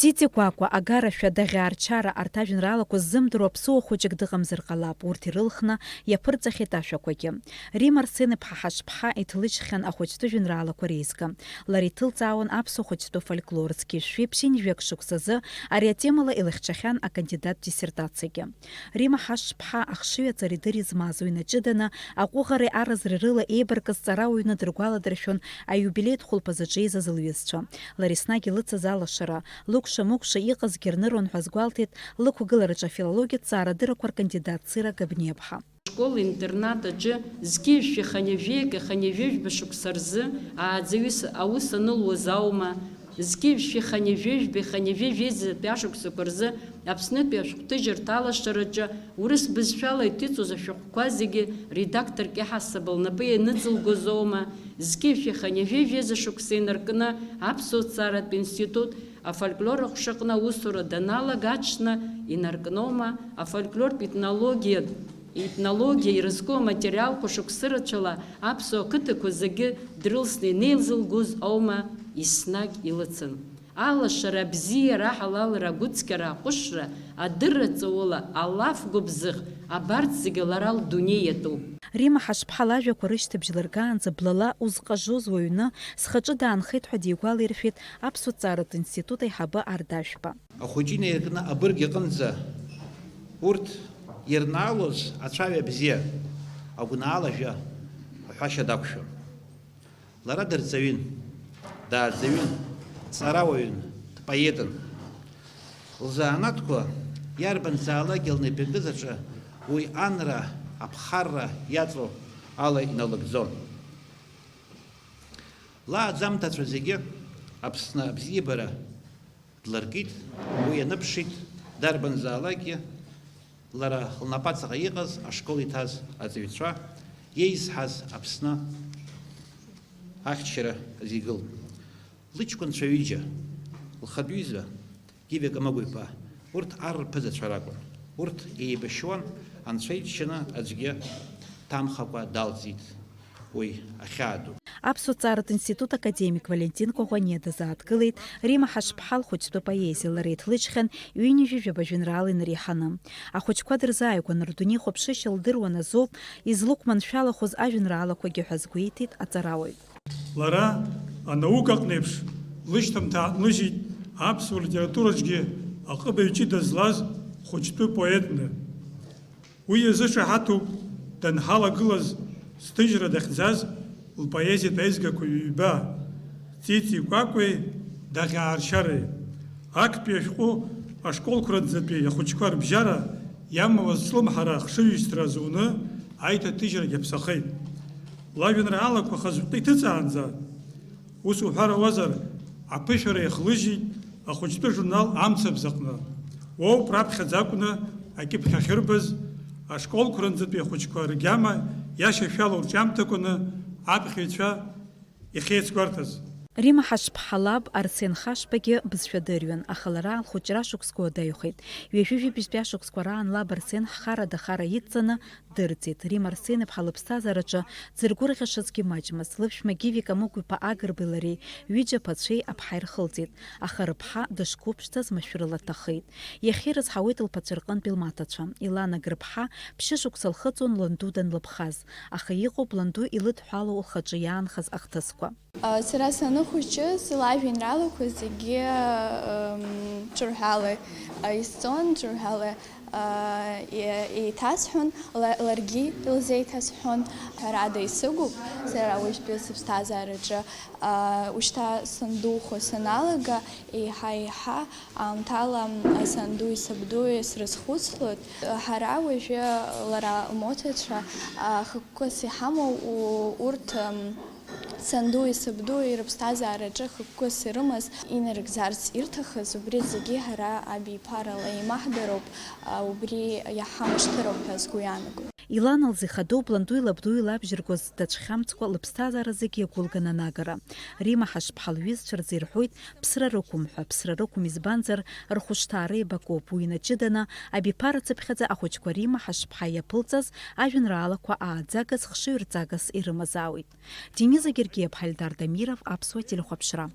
Тити Кәакәа агарашәа даӷьаарчара арҭ ажәеинраалақәа ззымдыруа ԥсуа хәыҷык дыҟамзар ҟалап, урҭ ирылхны иаԥырҵахьеит ашәақәагьы. Рима Арсен-иԥҳа Ҳашԥҳа иҭлыжьхьан ахәыҷтәы жәеинраалақәа реизга. Лара иҭылҵаауан аԥсуа хәыҷтәы фольклор зқьышәи ԥшьынжәҩак шықәсазы ари атемала илыхьчахьан акандидат диссертациагьы. Рима Ҳашԥҳа ахшыҩ аҵареи дыри змаз уи наҷыданы аҟәыӷареи аразреи рыла еибаркыз ҵарауаҩны дыргәаладыршәон аиубилеитә хәылԥазаҿы еизаз лҩызцәа. Лара еснагь илыцыз алашара, лыкәша-мыкәша иҟазгьы рнырон ҳәа азгәалҭеит лықәгылараҿы афилологиатә ҭҵаарадыррақәа ркандидат Цира Габниаԥҳа. Школа-интернат аҿы зқьышәшәи ханҩажәижәба шықәса рзы ааӡаҩыс аус анылуаз аума, зқьышәшәи ханҩажәижәбеи ашықәсақәа рзы Аԥснытәи ашәҟәҭыжьырҭа алашараҿы урыс бызшәала иҭыҵуаз ашәҟәқәа зегьы редакторк иаҳасаба лнапы ианыҵылгоз аума, зқьышәшәи ханҩажәижәи шықәса инаркны Аԥсуа ҭҵааратә институт афольклор ахәшаҟны аусура даналага аҽны инаркноума, афольклортә етнологиа ирызку аматериалқәа шықәсы рацәала аԥсуа ақыҭақәа зегьы дрылсны инеилзылгоз аума еснагь илыцын. Алашара, абзиара, аҳалалра, агәыцқьара, аҟәышра, адырра ҵаула, алаф гәыбзыӷ, абарҭ зегьы лара лдунеи иатәуп. Рима Ҳашԥҳа лажәақәа рышьҭыбжь лыргаанӡа блала узҟажоз уаҩны схаҿы даанхеит ҳәа дигәалаиршәеит Аԥсуа ҭҵааратә институт аиҳабы Ардашәба. Ахәыҷы инаиркны абырг иҟынӡа урҭ ирнаалоз ацәаҩа бзиа, агәнаалажәа аҳәашьа дақәшәон. Лара дырҵаҩын, дааӡаҩын, ҵарауаҩын, дпоетын. Лзаанатқәа иарбанзаалакгьы лнапҩыкызаҿы уи анра, аԥхарра иаҵоу ала иналыгӡон. Лааӡамҭацәа зегьы Аԥсны абзиабара длыркит, уи ианыԥшит, дарбанзаалакгьы лара лнапаҵаҟа иҟаз ашкол иҭаз аҵаҩцәа иеизҳаз Аԥсны ахьчара азигылт. Лыҷкәынцәа ҩыџьа, лхатәҩыза Гивиа Камагәиԥа, урҭ арԥызацәа ракәын. Урҭ еибашьуан, анцәа иџьшьаны аӡәгьы ҭамхакәа далҵит уи ахьаа ду. Аԥсуа ҭҵааратә институт академик Валентин Коӷәаниа дазааҭгылеит Рима Ҳашԥҳа лхәыҷтәы поезиа, лара иҭлыжьхьан ҩынҩажәижәаба жәеинраала инареиҳаны. Ахәыҷқәа дырзааигәан рдунеи хәаԥшышьа лдыруан азоуп излықәманшәалахоз ажәеинраалақәагьы ҳәа згәеиҭеит аҵарауаҩ. Лара анаука аҟнеиԥш лышьҭамҭа ааҭныжьит аԥсуа литератураҿгьы аҟыбаҩ ҷыда злаз хәыҷтәы поетны. Уи иазышаҳаҭуп данҳалагылаз сҭыжьра дахьӡаз лпоезиатә аизгақәа ҩба, Тити Кәакәеи даӷьааршьареи. Актәи ашәҟәы ашколқәа рынӡатәи ахәыҷқәа рыбжьара иамауаз ҵлымҳара ахшыҩзҭра азуны аиҭаҭыжьрагьы аԥсахеит. Лажәеинраалақәа хазҟәы иҭыҵаанӡа ус уҳәарауазар аԥышәара иахлыжьит ахәыҷтәы журнал Амцабз аҟны. Уоуп раԥхьаӡа акәны акьыԥхь ахьырбаз ашколқәа рынӡатәи ахәыҷқәа ргьама иашьашәала урҿиамҭақәаны аԥхьаҩцәа ихеицгәарҭаз. Рима Ҳашԥҳа лаб Арсен Хашбагьы бызшәа дырҩын, аха лара лхәыҷра шықәсқәа уадаҩхеит. Ҩажәижәибжьтәи ашықәсқәа раан лаб Арсен ҳхара-дахара идҵаны дырӡит. Рима Арсен-иԥҳа лыԥсҭазаараҿы дзыргәырӷьашазгьы маҷмызт. Лыԥшәма Гивиа Камыгәиԥа Агрбеи лареи ҩыџьа ԥацәеи аԥҳа ирхылҵит, аха рыԥҳа дышқәыԥшӡаз машәырла дҭахеит. Иахьирызҳауеит лԥацәа рҟынтәи лмаҭацәа. Илана Грыԥҳа ԥшьышықәса лхыҵуан ланду данлыԥхаз, аха иҟоуп ланду илыдҳәалоу лхаҿы иаанхаз ахҭысқәа. Сара саныхәыҷыз лажәеинраалақәа зегьы ҿырҳәала исҵон, ҿырҳәала еиҭасҳәон, ларгьы илзеиҭасҳәон. Ҳәарада исыгуп сара уажәтәи сыԥсҭазаараҿы ушьҭа сандухо саналага еиҳа-еиҳа аамҭала сандуи сабдуи срызхәыцлоит. Ҳара уажәы лара лмоҭацәа хықәкыс иҳамоу урҭ сандуи сабдуи рыԥсҭазаараҿы хықәкыс ирымаз инарыгӡарц ирҭахыз убри зегьы ҳара абиԥарала еимаҳдароуп, убри иаҳамышьҭыроуп ҳәа сгәы иаанагоит. Илана лзихадоуп ландуи лабдуи лабжьыргоз даҽхьамҵкәа лыԥсҭазаара зегьы иагәылган анагара. Рима Ҳашԥҳа лҩызцәа рзы ирҳәоит ԥсра рықәым ҳәа. Ԥсра рықәым избанзар рхәышҭаара еибакоуп. Уи инаҷыданы абиԥарацыԥхьаӡа ахәыҷқәа Рима Ҳашԥҳа иаԥылҵаз ажәеинраалақәа ааӡагас, хшыҩрҵагас ирымазаауит. Дениза Гергиев, Ҳаилдар Дамиров, Аԥсуа телехәаԥшра.